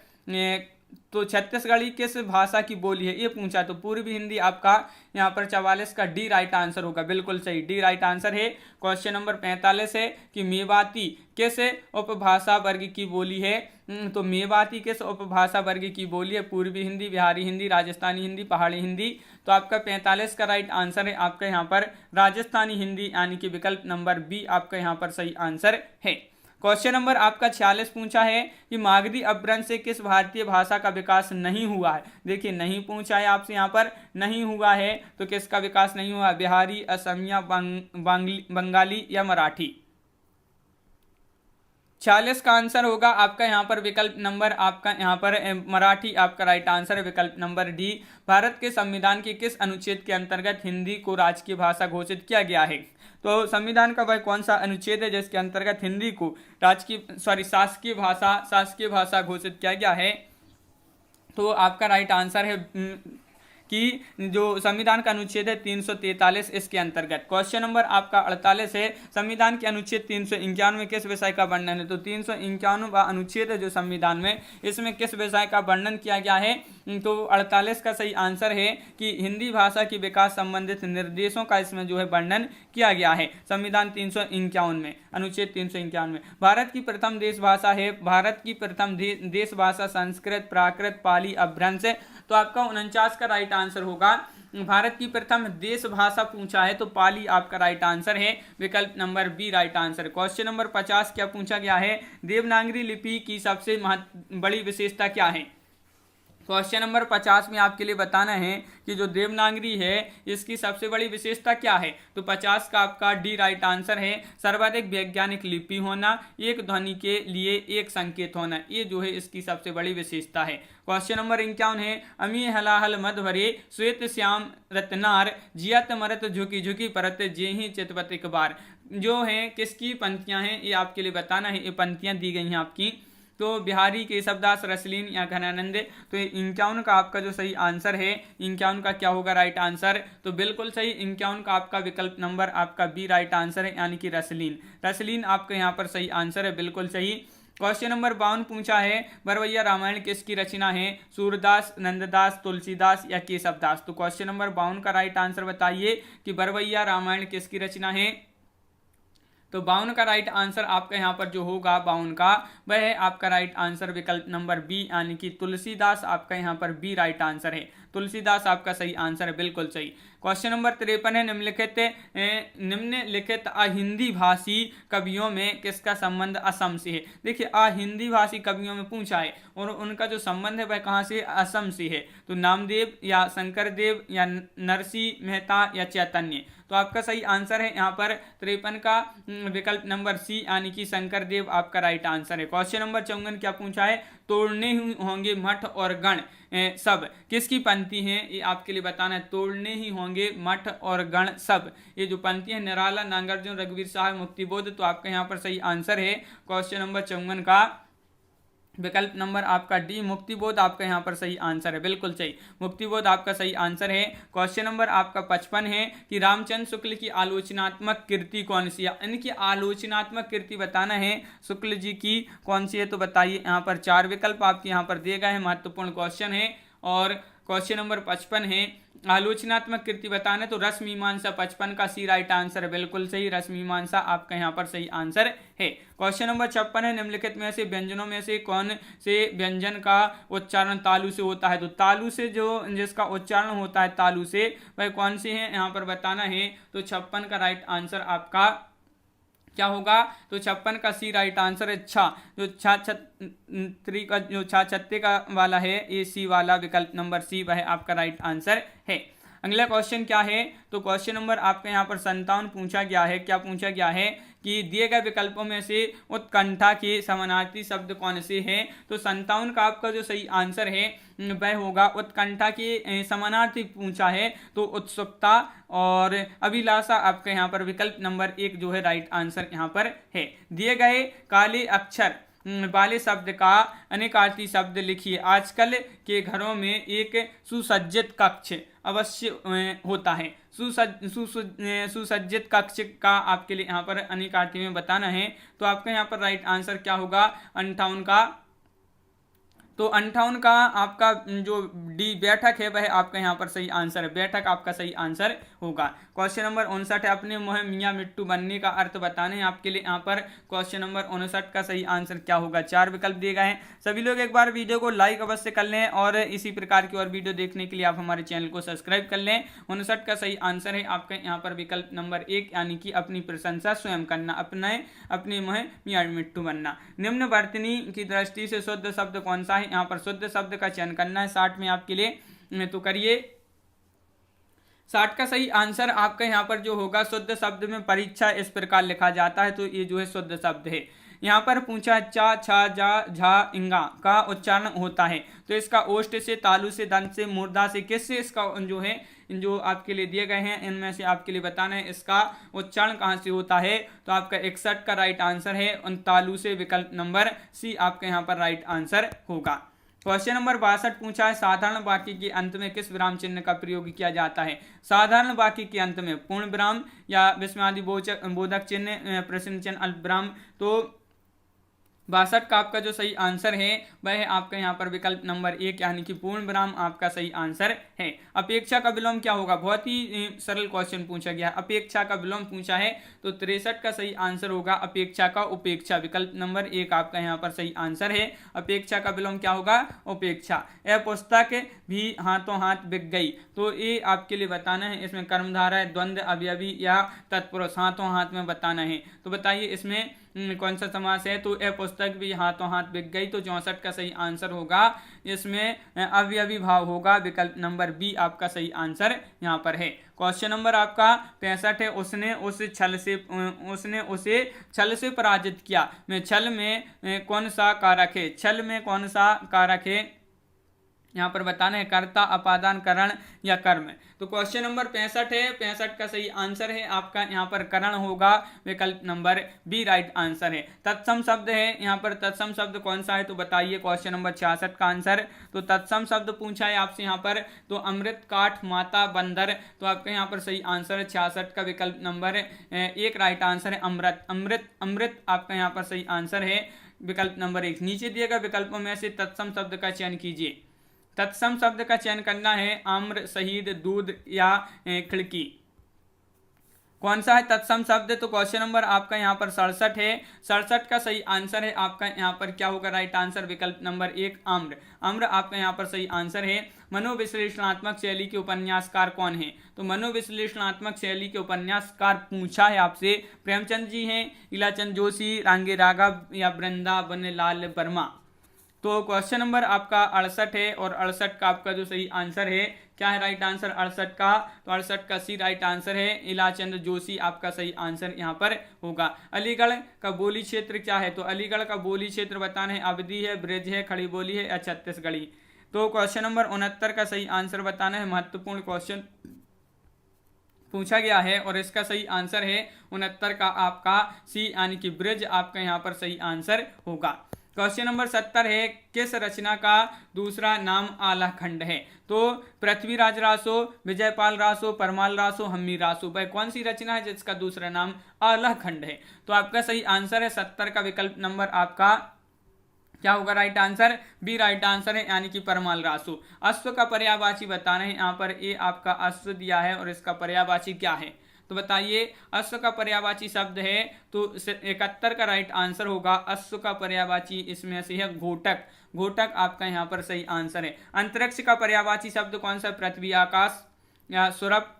तो छत्तीसगढ़ी किस भाषा की बोली है ये पूछा। तो पूर्वी हिंदी आपका यहाँ पर 44 का डी राइट आंसर होगा, बिल्कुल सही, डी राइट आंसर है। क्वेश्चन नंबर 45 है कि मेवाती किस उपभाषा वर्ग की बोली है? तो मेवाती किस उपभाषा वर्ग की बोली है? पूर्वी हिंदी, बिहारी हिंदी, राजस्थानी हिंदी, पहाड़ी हिंदी? तो आपका 45 का राइट आंसर है आपका यहाँ पर राजस्थानी हिंदी, यानी कि विकल्प नंबर बी आपका यहाँ पर सही आंसर है। क्वेश्चन नंबर आपका 46 पूछा है कि मागधी अपभ्रंश से किस भारतीय भाषा का विकास नहीं हुआ है? देखिए नहीं पूछा है आपसे यहाँ पर, नहीं हुआ है तो किसका विकास नहीं हुआ? बिहारी, असमिया, बंगाली या मराठी? 46 का आंसर होगा आपका यहाँ पर विकल्प नंबर आपका यहाँ पर मराठी आपका राइट आंसर है, विकल्प नंबर डी। भारत के संविधान के किस अनुच्छेद के अंतर्गत हिंदी को राजकीय भाषा घोषित किया गया है? तो संविधान का वह कौन सा अनुच्छेद है जिसके अंतर्गत हिंदी को शासकीय भाषा घोषित किया गया है? तो आपका राइट आंसर है कि जो संविधान का अनुच्छेद है 343 इसके अंतर्गत। क्वेश्चन नंबर आपका 48 है, संविधान के अनुच्छेद 351 में किस विषय का वर्णन है? तो 351वां अनुच्छेद है जो संविधान में, इसमें किस विषय का वर्णन किया गया है? तो 48 का सही आंसर है कि हिंदी भाषा की विकास संबंधित निर्देशों का इसमें जो है वर्णन किया गया है संविधान 351 में, अनुच्छेद 351 में। भारत की प्रथम देश भाषा है, भारत की प्रथम देश भाषा संस्कृत, प्राकृत, पाली, अपभ्रंश? तो आपका 49 का राइट आंसर होगा। भारत की प्रथम देश भाषा पूछा है तो पाली आपका राइट आंसर है, विकल्प number B right answer. Question number 50 क्या पूछा गया है? देवनागरी लिपि की सबसे बड़ी विशेषता क्या है? क्वेश्चन नंबर 50 में आपके लिए बताना है कि जो देवनागरी है इसकी सबसे बड़ी विशेषता क्या है? तो 50 का आपका डी राइट आंसर है, सर्वाधिक वैज्ञानिक लिपि होना, एक ध्वनि के लिए एक संकेत होना, ये जो है इसकी सबसे बड़ी विशेषता है। क्वेश्चन नंबर 51 है, अमी हलाहल मद भरे श्वेत श्याम रत्नार जियत मरत झुकी झुकी परत जेहि चितवत एक बार? जो है किसकी पंक्तियां हैं ये आपके लिए बताना है। ये पंक्तियां दी गई हैं आपकी, तो बिहारी, केशवदास, रसलीन या घनानंद? तो 51 का आपका जो सही आंसर है, 51 का क्या होगा राइट आंसर? तो बिल्कुल सही, 51 का आपका विकल्प नंबर आपका बी राइट आंसर है, यानी कि रसलीन। रसलीन आपका यहाँ पर सही आंसर है, बिल्कुल सही। क्वेश्चन नंबर 52 पूछा है, बरवैया रामायण किसकी रचना है? सूरदास, नंददास, तुलसीदास या केशवदास? तो क्वेश्चन नंबर 52 का राइट आंसर बताइए कि बरवैया रामायण किसकी रचना है? तो 52 का राइट आंसर आपका यहाँ पर जो होगा 52 का, वह है आपका राइट आंसर विकल्प नंबर बी, यानी कि तुलसीदास आपका यहाँ पर बी राइट आंसर है। तुलसीदास आपका सही आंसर है, बिल्कुल सही। क्वेश्चन नंबर 53 है, निम्नलिखित अहिंदी भाषी कवियों में किसका संबंध असम से है? देखिए अहिंदी भाषी कवियों में पूछा है और उनका जो संबंध है वह कहाँ से? असम से है। तो नामदेव या शंकरदेव या नरसिंह मेहता या चैतन्य? तो आपका सही आंसर है यहाँ पर 53 का विकल्प नंबर सी, यानी कि शंकरदेव आपका राइट आंसर है। क्वेश्चन नंबर 54 क्या पूछा है? तोड़ने ही होंगे मठ और गण सब किसकी पंक्ति हैं? ये आपके लिए बताना है। तोड़ने ही होंगे मठ और गण सब, ये जो पंक्ति है निराला, नागार्जुन, रघुवीर साहब, मुक्तिबोध? तो आपका यहाँ पर सही आंसर है क्वेश्चन नंबर 54 का विकल्प नंबर आपका डी मुक्तिबोध आपका यहाँ पर सही आंसर है, बिल्कुल सही, मुक्तिबोध आपका सही आंसर है। क्वेश्चन नंबर आपका 55 है कि रामचंद्र शुक्ल की आलोचनात्मक कृति कौन सी है, इनकी आलोचनात्मक कृति बताना है शुक्ल जी की कौन सी है। तो बताइए, यहाँ पर 4 विकल्प आपके यहाँ पर दिए गए हैं, महत्वपूर्ण क्वेश्चन है। और क्वेश्चन नंबर 55 है आलोचनात्मक कृति बताना, तो रस मीमांसा 55 का सी राइट आंसर है, बिल्कुल सही, रस मीमांसा आपका यहाँ पर सही आंसर है। क्वेश्चन नंबर 56 है निम्नलिखित में से व्यंजनों में से कौन से व्यंजन का उच्चारण तालु से होता है। तो तालु से जो जिसका उच्चारण होता है तालु से, वह कौन से हैं यहाँ पर बताना है। तो 56 का राइट आंसर आपका क्या होगा। तो 56 का सी राइट आंसर है। जो छाछत्री का जो छाछत्ते का वाला है, ये सी वाला विकल्प नंबर सी वह आपका राइट आंसर है। अगला क्वेश्चन क्या है। तो क्वेश्चन नंबर आपके यहाँ पर 57 पूछा गया है। क्या पूछा गया है कि दिए गए विकल्पों में से उत्कंठा के समानार्थी शब्द कौन से हैं। तो 57 का आपका जो सही आंसर है वह होगा उत्कंठा के समानार्थी पूछा है, तो उत्सुकता और अभिलाषा आपके यहाँ पर विकल्प नंबर 1 जो है राइट आंसर यहाँ पर है। दिए गए काले अक्षर वाले शब्द का अनेकार्थी शब्द लिखिए। आजकल के घरों में एक सुसज्जित कक्ष अवश्य होता है। सुसज्जित कक्ष का आपके लिए यहाँ पर अनेकार्थी में बताना है। तो आपका यहाँ पर राइट आंसर क्या होगा 58 का। तो 58 का आपका जो डी बैठक है वह आपका यहाँ पर सही आंसर है, बैठक आपका सही आंसर होगा। क्वेश्चन नंबर 59 है अपने मुँह मियाँ मिट्टू बनने का अर्थ बताने हैं आपके लिए यहाँ पर। क्वेश्चन नंबर 59 का सही आंसर क्या होगा। 4 विकल्प दिए गए हैं। सभी लोग एक बार वीडियो को लाइक अवश्य कर लें और इसी प्रकार की और वीडियो देखने के लिए आप हमारे चैनल को सब्सक्राइब कर लें। 59 का सही आंसर है आपका यहाँ पर विकल्प नंबर 1 यानी कि अपनी प्रशंसा स्वयं करना, अपने मुँह मियाँ मिट्टू बनना। निम्न वर्तनी की दृष्टि से शुद्ध शब्द कौन सा है। यहाँ पर शुद्ध शब्द का चयन करना है 60 में आपके लिए, तो करिए। 60 का सही आंसर आपका यहाँ पर जो होगा शुद्ध शब्द में परीक्षा इस प्रकार लिखा जाता है, तो ये जो है शुद्ध शब्द है। यहाँ पर पूछा चा छा जा झा इंगा का उच्चारण होता है, तो इसका ओष्ठ से, तालु से, दंत से, मूर्धा से, किससे इसका जो है जो आपके लिए दिए गए हैं इनमें से आपके लिए बताना है इसका उच्चारण कहाँ से होता है। तो आपका 61 का राइट आंसर है उन तालु से, विकल्प नंबर सी आपका यहाँ पर राइट आंसर होगा। क्वेश्चन नंबर 62 पूछा है साधारण वाक्य के अंत में किस विराम चिन्ह का प्रयोग किया जाता है। साधारण वाक्य के अंत में पूर्ण विराम या विस्मयादि बोधक चिन्ह, प्रश्न चिन्ह, अल्प विराम। तो 62 का आपका जो सही आंसर है वह है आपका यहाँ पर विकल्प नंबर 1 यानी कि पूर्ण विराम आपका सही आंसर है। अपेक्षा का विलोम क्या होगा। बहुत ही सरल क्वेश्चन पूछा गया है, अपेक्षा का विलोम पूछा है। तो 63 का सही आंसर होगा अपेक्षा का उपेक्षा, विकल्प नंबर 1 आपका यहाँ पर सही आंसर है। अपेक्षा का विलोम क्या होगा उपेक्षा। यह पुस्तक भी हाथों हाथ बिक गई, तो ये आपके लिए बताना है इसमें कर्मधारा है, द्वंद्व, अवयवी या तत्पुरुष, हाथों हाथ में बताना है। तो बताइए इसमें कौन सा समास है। तो यह पुस्तक भी हाथों हाथ बिक गई, तो 64 का सही आंसर होगा इसमें अवयवी भाव होगा, विकल्प नंबर बी आपका सही आंसर यहाँ पर है। क्वेश्चन नंबर आपका 65 है उसने उसे छल से पराजित किया। में छल में कौन सा कारक है। छल में कौन सा कारक है यहाँ पर बताना है, कर्ता, अपादान, करण या कर्म। तो क्वेश्चन नंबर 65 है, 65 का सही आंसर है आपका यहाँ पर करण होगा, विकल्प नंबर बी राइट आंसर है। तत्सम शब्द है यहाँ पर, तत्सम शब्द कौन सा है तो बताइए क्वेश्चन नंबर 66 का आंसर। तो तत्सम शब्द पूछा है आपसे यहाँ पर, तो अमृत, काठ, माता, बंदर। तो आपका यहाँ पर सही आंसर है 66 का विकल्प नंबर 1 राइट आंसर है अमृत। अमृत आपका यहाँ पर सही आंसर है, विकल्प नंबर 1। नीचे दिए गए विकल्पों में से तत्सम शब्द का चयन कीजिए। तत्सम शब्द का चयन करना है आम्र, शहीद, दूध या खिड़की। कौन सा है तत्सम शब्द। तो क्वेश्चन नंबर आपका यहाँ पर 67 है, 67 का सही आंसर है आपका यहाँ पर क्या होगा राइट आंसर, विकल्प नंबर 1 आम्र। आम्र आपका यहाँ पर सही आंसर है। मनोविश्लेषणात्मक शैली के उपन्यासकार कौन है। तो मनोविश्लेषणात्मक शैली के उपन्यासकार पूछा है आपसे, प्रेमचंद जी हैं, इलाचंद जोशी, रांगे राघव या वृंदावन लाल वर्मा। तो क्वेश्चन नंबर आपका 68 है और 68 का आपका जो सही आंसर है क्या है राइट आंसर 68 का। तो 68 का सी राइट आंसर है, इलाचंद जोशी आपका सही आंसर यहाँ पर होगा। अलीगढ़ का बोली क्षेत्र क्या है। तो अलीगढ़ का बोली क्षेत्र बताना है अवधी है, ब्रज है, खड़ी बोली है या छत्तीसगढ़ी। तो क्वेश्चन नंबर 69 का सही आंसर बताना है, महत्वपूर्ण क्वेश्चन पूछा गया है और इसका सही आंसर है 69 का आपका सी यानी कि ब्रज आपका यहाँ पर सही आंसर होगा। क्वेश्चन नंबर 70 है, किस रचना का दूसरा नाम आला खंड है? तो पृथ्वीराज रासो, विजयपाल रासो, परमाल रासो, हम्मी रासो, वह कौन सी रचना है जिसका दूसरा नाम आला खंड है? तो आपका सही आंसर है 70 का विकल्प नंबर आपका क्या होगा? Right answer B right answer है, यानी कि परमाल रासो। अश्व का पर्यायवाची बताना है, यहाँ पर ए आपका अश्व दिया है और इसका पर्यायवाची क्या है? तो बताइए, अश्व का पर्यायवाची शब्द है तो 71 का राइट आंसर होगा। अश्व का पर्यायवाची इसमें से है घोटक। घोटक आपका यहाँ पर सही आंसर है। अंतरिक्ष का पर्यायवाची शब्द कौन सा? पृथ्वी, आकाश या सुरभ,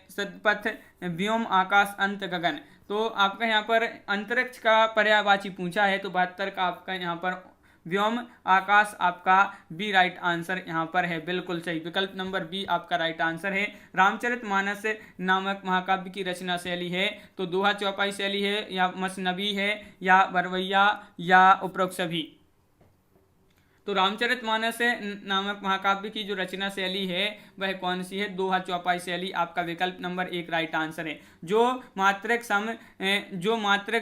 सदपथ, व्योम, आकाश, अंत, गगन। तो आपका यहाँ पर अंतरिक्ष का पर्यायवाची पूछा है, तो 72 का आपका यहाँ पर व्योम, आकाश आपका बी राइट आंसर यहाँ पर है, बिल्कुल सही। विकल्प नंबर बी आपका राइट आंसर है। रामचरितमानस नामक महाकाव्य की रचना शैली है, तो दोहा चौपाई शैली है, या मसनबी है, या बरवैया, या उपरोक्त सभी? तो रामचरितमानस नामक महाकाव्य की जो रचना शैली है वह कौन सी है? दोहा चौपाई शैली आपका विकल्प नंबर 1 राइट आंसर है। जो मात्रक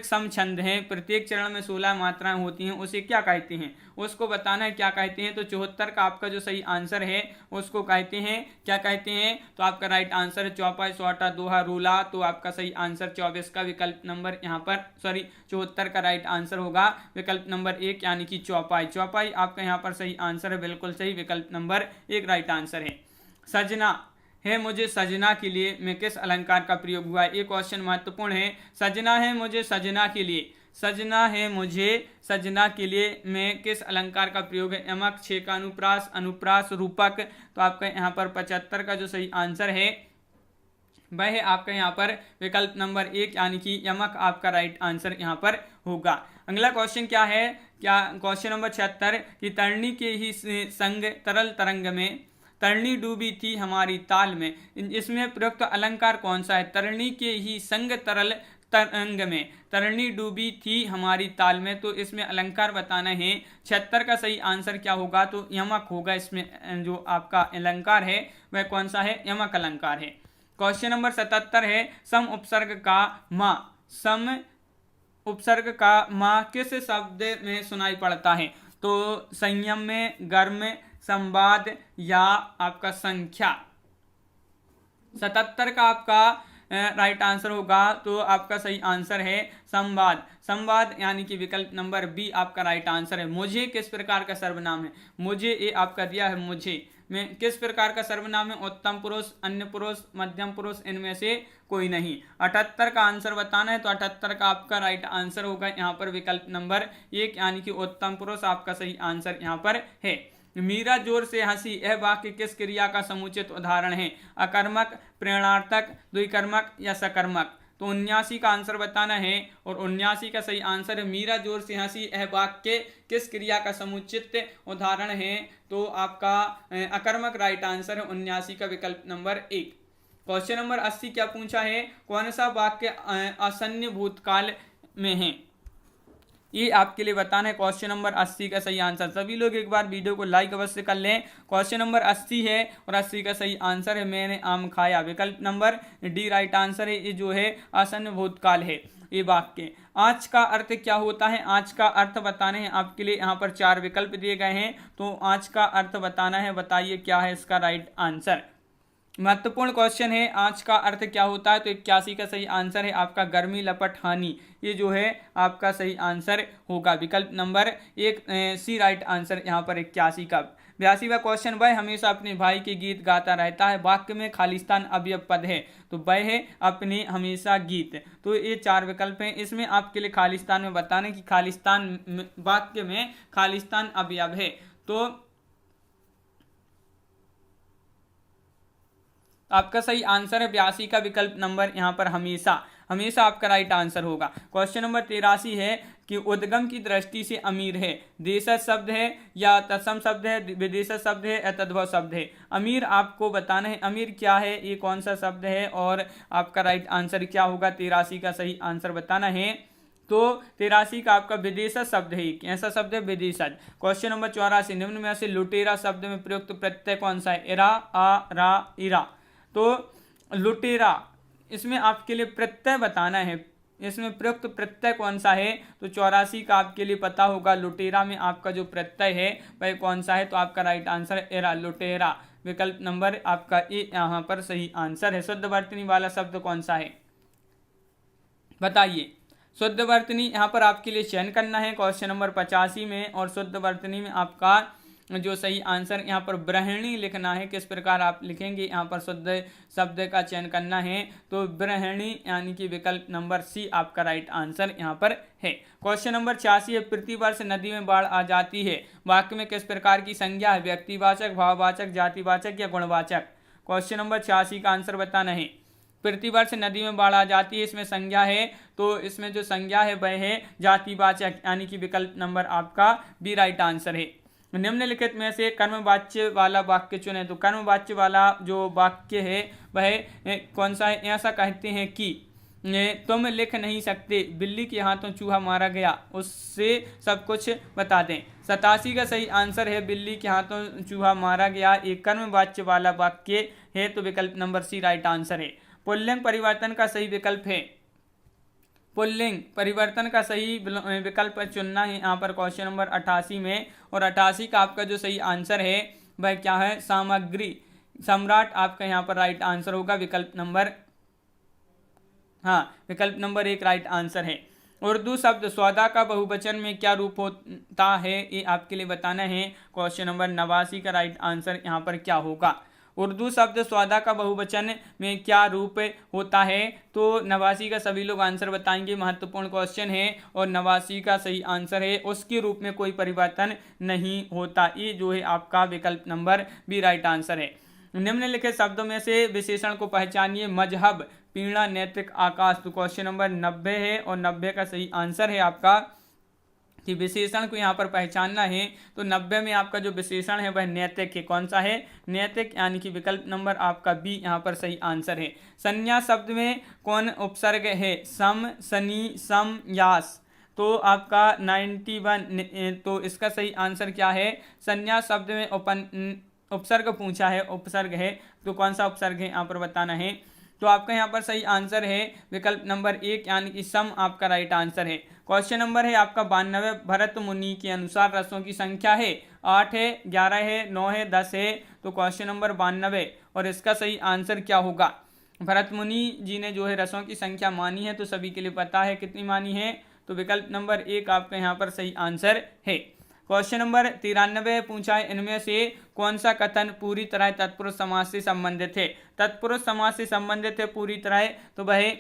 सम छंद है, प्रत्येक चरण में 16 मात्राएं होती हैं, उसे क्या कहते हैं? उसको बताना है क्या कहते हैं। तो 74 का आपका जो सही आंसर है उसको कहते हैं, क्या कहते हैं? तो आपका राइट आंसर है चौपाई, सोटा, दोहा, रूला। तो आपका सही आंसर 24 का विकल्प नंबर यहाँ पर 74 का राइट आंसर होगा विकल्प नंबर 1, यानी कि चौपाई। चौपाई आपका यहाँ पर सही आंसर है, बिल्कुल सही। विकल्प नंबर 1 राइट आंसर है। सजना है मुझे सजना के लिए में किस अलंकार का प्रयोग हुआ है? ये क्वेश्चन महत्वपूर्ण है। सजना है मुझे सजना के लिए, सजना है मुझे सजना के लिए में किस अलंकार का प्रयोग है? यमक, छेका, अनुप्रास, अनुप्रास, रूपक। तो आपका यहाँ पर 75 का जो सही आंसर है वह है आपका यहाँ पर विकल्प नंबर 1, यानी कि यमक आपका राइट आंसर यहाँ पर होगा। अगला क्वेश्चन क्या है? क्वेश्चन नंबर 76 कि तरणी के ही संग तरल तरंग में तरणी डूबी थी हमारी ताल में, इसमें प्रयुक्त अलंकार कौन सा है? तरणी के ही संग तरल तरंग में, तरणी डूबी थी हमारी ताल में, तो इसमें अलंकार बताना है। 76 का सही आंसर क्या होगा? तो यमक होगा। इसमें जो आपका अलंकार है वह कौन सा है? यमक अलंकार है। क्वेश्चन नंबर 77 है, सम उपसर्ग का माँ, सम उपसर्ग का माँ किस शब्द में सुनाई पड़ता है? तो संयम में, गर्म, संवाद, या आपका संख्या। 77 का आपका राइट आंसर होगा, तो आपका सही आंसर है संवाद। संवाद यानी कि विकल्प नंबर बी आपका राइट आंसर है। मुझे किस प्रकार का सर्वनाम है? मुझे ये आपका दिया है, मुझे में किस प्रकार का सर्वनाम है? उत्तम पुरुष, अन्य पुरुष, मध्यम पुरुष, इनमें से कोई नहीं। 78 का आंसर बताना है, तो 78 का आपका राइट आंसर होगा यहाँ पर विकल्प नंबर 1, यानी कि उत्तम पुरुष आपका सही आंसर यहाँ पर है। मीरा जोर से हंसी, यह वाक्य किस क्रिया का समुचित उदाहरण है? अकर्मक, प्रेरणार्थक, द्विकर्मक, या सकर्मक। तो 79 का आंसर बताना है, और 79 का सही आंसर है मीरा जोर से हंसी, यह वाक्य किस क्रिया का समुचित उदाहरण है? तो आपका अकर्मक राइट आंसर है 79 का विकल्प नंबर 1। क्वेश्चन नंबर 80 क्या पूछा है? कौन सा वाक्य आसन्न भूतकाल में है? ये आपके लिए बताना है। क्वेश्चन नंबर 80 का सही आंसर, सभी लोग एक बार वीडियो को लाइक अवश्य कर लें। क्वेश्चन नंबर 80 है और 80 का सही आंसर है मैंने आम खाया। विकल्प नंबर डी राइट आंसर है। ये जो है आसन्न भूतकाल है ये वाक्य। आज का अर्थ क्या होता है? आज का अर्थ बताने हैं आपके लिए, यहाँ पर 4 विकल्प दिए गए हैं, तो आज का अर्थ बताना है। बताइए क्या है इसका राइट आंसर। महत्वपूर्ण क्वेश्चन है, आज का अर्थ क्या होता है? तो 81 का सही आंसर है आपका गर्मी, लपट, हानि। ये जो है आपका सही आंसर होगा विकल्प नंबर 1 सी राइट आंसर यहाँ पर 81 का। 82वां क्वेश्चन, वह हमेशा अपने भाई के गीत गाता रहता है, वाक्य में खालिस्तान अवयव पद है, तो वह है अपने हमेशा गीत। तो ये 4 विकल्प हैं, इसमें आपके लिए खालिस्तान में बताने कि खालिस्तान वाक्य में खालिस्तान अवयव है। तो आपका सही आंसर है 82 का विकल्प नंबर यहाँ पर हमेशा। हमेशा आपका राइट आंसर होगा। क्वेश्चन नंबर 83 है कि उद्गम की दृष्टि से अमीर है, देशज शब्द है, या तत्सम शब्द है, विदेशज शब्द है, या तद्भव शब्द है। अमीर आपको बताना है, अमीर क्या है, ये कौन सा शब्द है, और आपका राइट आंसर क्या होगा? 83 का सही आंसर बताना है। तो 83 का आपका विदेशज शब्द है, कैसा शब्द है? विदेशज। क्वेश्चन नंबर 84, निम्न में से लुटेरा शब्द में प्रयुक्त प्रत्यय कौन सा है? इरा, आ, रा, इरा। तो लुटेरा, इसमें आपके लिए प्रत्यय बताना है। इसमें प्रयुक्त प्रत्यय कौन सा है, तो 84 का आपके लिए पता होगा। लुटेरा में आपका जो प्रत्यय है वह कौन सा है, तो आपका राइट आंसर एरा, लुटेरा। विकल्प नंबर आपका ए यहाँ पर सही आंसर है। शुद्ध वर्तनी वाला शब्द कौन सा है, बताइए। शुद्ध वर्तनी यहाँ पर आपके लिए चयन करना है क्वेश्चन नंबर 85 में, और शुद्ध वर्तनी में आपका जो सही आंसर यहाँ पर ब्रहणी लिखना है। किस प्रकार आप लिखेंगे, यहाँ पर शुद्ध शब्द का चयन करना है, तो ब्रहणी यानी कि विकल्प नंबर सी आपका राइट आंसर यहाँ पर है। क्वेश्चन नंबर 86 है, प्रतिवर्ष नदी में बाढ़ आ जाती है, वाक्य में किस प्रकार की संज्ञा है, व्यक्तिवाचक, भाववाचक, जातिवाचक या गुणवाचक। क्वेश्चन नंबर 86 का आंसर बताना है। प्रतिवर्ष नदी में बाढ़ आ जाती है, इसमें संज्ञा है, तो इसमें जो संज्ञा है वह है जातिवाचक, यानी कि विकल्प नंबर आपका बी राइट आंसर है। निम्नलिखित में से कर्मवाच्य वाला वाक्य चुने, तो कर्मवाच्य वाला जो वाक्य है वह कौन सा है, ऐसा कहते हैं कि तुम लिख नहीं सकते, बिल्ली के हाथों चूहा मारा गया, उससे सब कुछ बता दें। 87 का सही आंसर है, बिल्ली के हाथों चूहा मारा गया एक कर्मवाच्य वाला वाक्य है, तो विकल्प नंबर सी राइट आंसर है। पुल्लिंग परिवर्तन का सही विकल्प है, पुल्लिंग परिवर्तन का सही विकल्प चुनना है यहाँ पर क्वेश्चन नंबर 88 में, और 88 का आपका जो सही आंसर है वह क्या है, सामग्री, सम्राट आपका यहाँ पर राइट आंसर होगा। विकल्प नंबर विकल्प नंबर 1 राइट आंसर है। उर्दू शब्द सौदा का बहुवचन में क्या रूप होता है, ये आपके लिए बताना है। क्वेश्चन नंबर 89 का राइट आंसर यहाँ पर क्या होगा, उर्दू शब्द सौदा का बहुवचन में क्या रूप होता है, तो 89 का सभी लोग आंसर बताएंगे, महत्वपूर्ण क्वेश्चन है, और 89 का सही आंसर है उसके रूप में कोई परिवर्तन नहीं होता, ये जो है आपका विकल्प नंबर बी राइट आंसर है। निम्नलिखित शब्दों में से विशेषण को पहचानिए, मजहब, पीड़ा, नैतिक, आकाश। तो क्वेश्चन नंबर 90 है, और 90 का सही आंसर है आपका कि विशेषण को यहाँ पर पहचानना है, तो 90 में आपका जो विशेषण है वह नैतिक है। कौन सा है, नैतिक, यानी कि विकल्प नंबर आपका बी यहाँ पर सही आंसर है। संज्ञा शब्द में कौन उपसर्ग है, सम, सनी, सम, यास। तो आपका 91, तो इसका सही आंसर क्या है, संज्ञा शब्द में उपसर्ग पूछा है, उपसर्ग है, तो कौन सा उपसर्ग है यहाँ पर बताना है। तो आपका यहाँ पर सही आंसर है विकल्प नंबर 1 यानी कि सम आपका राइट आंसर है। क्वेश्चन नंबर है आपका 92, भरत मुनि के अनुसार रसों की संख्या है 8 है, 11 है, 9 है, 10 है। तो क्वेश्चन नंबर 92, और इसका सही आंसर क्या होगा। भरत मुनि जी ने जो है रसों की संख्या मानी है, तो सभी के लिए पता है कितनी मानी है, तो विकल्प नंबर 1 आपका यहाँ पर सही आंसर है। क्वेश्चन नंबर 93 पूछा है, इनमें से कौन सा कथन पूरी तरह तत्पुरुष समास से संबंधित है। तत्पुरुष समास से संबंधित है पूरी तरह, तो वह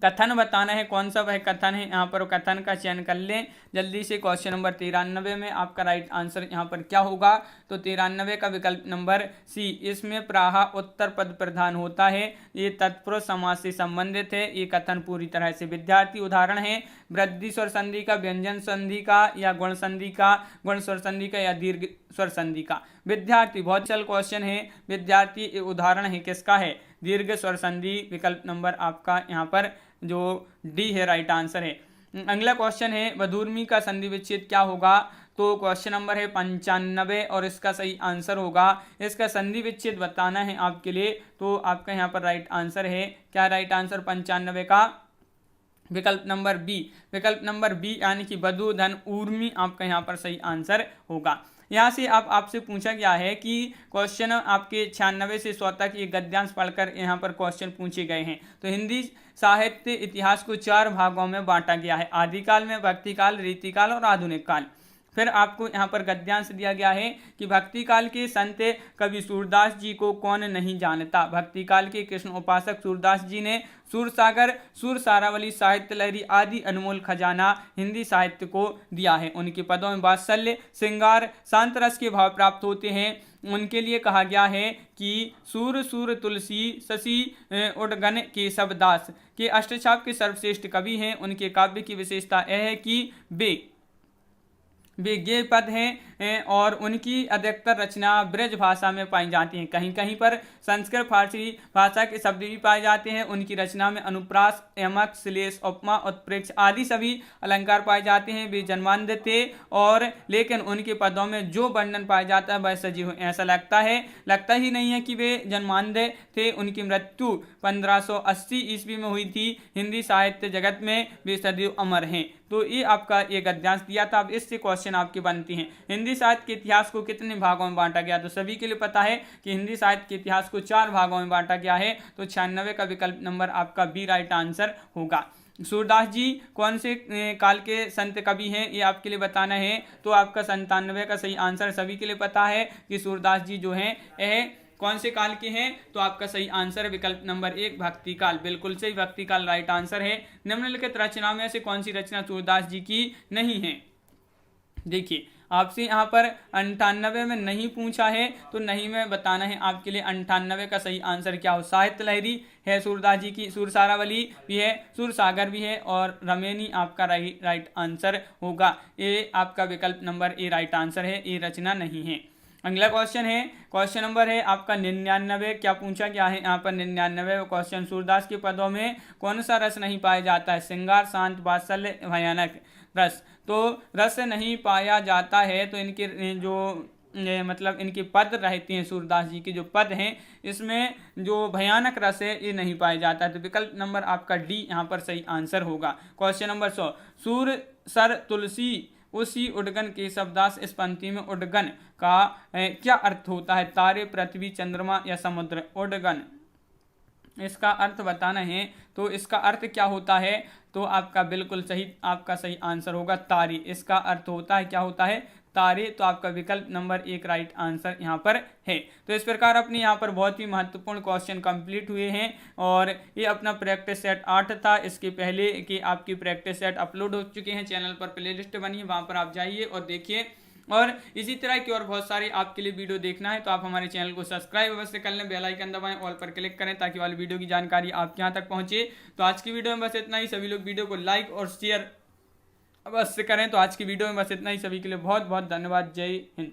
कथन बताना है, कौन सा वह कथन है, यहाँ पर कथन का चयन कर लें जल्दी से। क्वेश्चन नंबर 93 में आपका राइट आंसर यहाँ पर क्या होगा, तो 93 का विकल्प नंबर सी, इसमें प्राह उत्तर पद प्रधान होता है, ये तत्पुरुष समास से संबंधित है, ये कथन पूरी तरह से। विद्यार्थी उदाहरण है, वृद्धि स्वर संधि का, व्यंजन संधि का, या गुण संधि का, गुण स्वर संधि का, या दीर्घ स्वर संधि का। विद्यार्थी बहुत चल क्वेश्चन है, विद्यार्थी उदाहरण है किसका है, दीर्घ स्वर संधि। विकल्प नंबर आपका यहाँ पर जो डी है राइट आंसर है। अगला क्वेश्चन है, वधूर्मी का संधि विच्छेद क्या होगा, तो क्वेश्चन नंबर है 95, और इसका सही आंसर होगा, इसका संधि विच्छेद बताना है आपके लिए, तो आपका यहाँ पर राइट आंसर है क्या, राइट आंसर 95 का विकल्प नंबर बी, विकल्प नंबर बी यानी कि वधु धन ऊर्मी आपका यहाँ पर सही आंसर होगा। यहाँ से आपसे पूछा गया है कि क्वेश्चन आपके 96 से 100 तक ये गद्यांश पढ़कर यहाँ पर क्वेश्चन पूछे गए हैं। तो हिंदी साहित्य इतिहास को 4 भागों में बांटा गया है, आदिकाल में, भक्तिकाल, रीतिकाल और आधुनिक काल। फिर आपको यहाँ पर गद्यांश दिया गया है कि भक्तिकाल के संत कवि सूरदास जी को कौन नहीं जानता। भक्तिकाल के कृष्ण उपासक सूरदास जी ने सूरसागर, सूर सारावली, साहित्य लहरी आदि अनमोल खजाना हिंदी साहित्य को दिया है। उनके पदों में वात्सल्य, श्रृंगार, शांत रस के भाव प्राप्त होते हैं। उनके लिए कहा गया है कि सूर सूर तुलसी शशि उडगन केशवदास के अष्टछाप के सर्वश्रेष्ठ कवि हैं। उनके काव्य की विशेषता यह है कि वे वे पद हैं और उनकी अधिकतर रचना ब्रज भाषा में पाई जाती हैं। कहीं कहीं पर संस्कृत फारसी भाषा के शब्द भी पाए जाते हैं। उनकी रचना में अनुप्रास, यमक, श्लेष, उपमा, उत्प्रेक्ष आदि सभी अलंकार पाए जाते हैं। वे जन्मांध थे और लेकिन उनके पदों में जो वर्णन पाया जाता है वह सजीव ऐसा लगता ही नहीं है कि वे जन्मांध थे। उनकी मृत्यु 1580 ईस्वी में हुई थी। हिंदी साहित्य जगत में वे सदैव अमर हैं। तो ये आपका एक गद्यांश दिया था। अब इससे क्वेश्चन आपके बनती हैं। हिंदी साहित्य के इतिहास को कितने भागों में बांटा गया? तो सभी के लिए पता है कि हिंदी साहित्य के इतिहास को 4 भागों में बांटा गया है। तो 96 का विकल्प नंबर आपका बी राइट आंसर होगा। सूरदास जी कौन से काल के संत कवि हैं ये आपके लिए बताना है। तो आपका 97 का सही आंसर सभी के लिए पता है कि सूरदास जी जो हैं यह कौन से काल के हैं। तो आपका सही आंसर विकल्प नंबर 1 भक्ति काल, बिल्कुल सही, भक्ति काल राइट आंसर है। निम्नलिखित रचना में से कौन सी रचना सूरदास जी की नहीं है? देखिए आपसे यहाँ पर 98 में नहीं पूछा है तो नहीं में बताना है आपके लिए 98 का सही आंसर क्या हो। साहित्य लहरी है सूरदास जी की, सुरसारावली भी है, सुरसागर भी है और रमेनी आपका राइट आंसर होगा। ये आपका विकल्प नंबर ए राइट आंसर है, ये रचना नहीं है। अगला क्वेश्चन है, क्वेश्चन नंबर है आपका 99। क्या पूछा गया है यहाँ पर 99 क्वेश्चन? सूरदास के पदों में कौन सा रस नहीं पाया जाता है? श्रृंगार, शांत, वात्सल्य, भयानक रस। तो रस नहीं पाया जाता है तो इनके जो मतलब इनके पद रहते हैं, सूरदास जी के जो पद हैं इसमें जो भयानक रस है ये नहीं पाया जाता है। तो विकल्प नंबर आपका डी यहाँ पर सही आंसर होगा। क्वेश्चन नंबर 100, सूर सर तुलसी उसी उडगन के शब्दास इस पंक्ति में उडगन का क्या अर्थ होता है? तारे, पृथ्वी, चंद्रमा या समुद्र? उडगन, इसका अर्थ बताना है। तो इसका अर्थ क्या होता है? तो आपका बिल्कुल सही, आपका सही आंसर होगा तारे। इसका अर्थ होता है, क्या होता है? तारे। तो आपका विकल्प नंबर 1 राइट आंसर यहाँ पर है। तो इस प्रकार अपने यहाँ पर बहुत ही महत्वपूर्ण क्वेश्चन कंप्लीट हुए हैं और ये अपना प्रैक्टिस सेट 8 था। इसके पहले कि आपकी प्रैक्टिस सेट अपलोड हो चुके हैं, चैनल पर प्लेलिस्ट बनी है, वहाँ पर आप जाइए और देखिए। और इसी तरह की और बहुत सारी आपके लिए वीडियो देखना है तो आप हमारे चैनल को सब्सक्राइब अवश्य कर लें, बेल आइकन दबाएं, ऑल पर क्लिक करें ताकि वाली वीडियो की जानकारी आपके यहाँ तक पहुँचे। तो आज की वीडियो में बस इतना ही। सभी लोग वीडियो को लाइक और शेयर अवश्य करें। तो आज की वीडियो में बस इतना ही। सभी के लिए बहुत बहुत धन्यवाद। जय हिंद।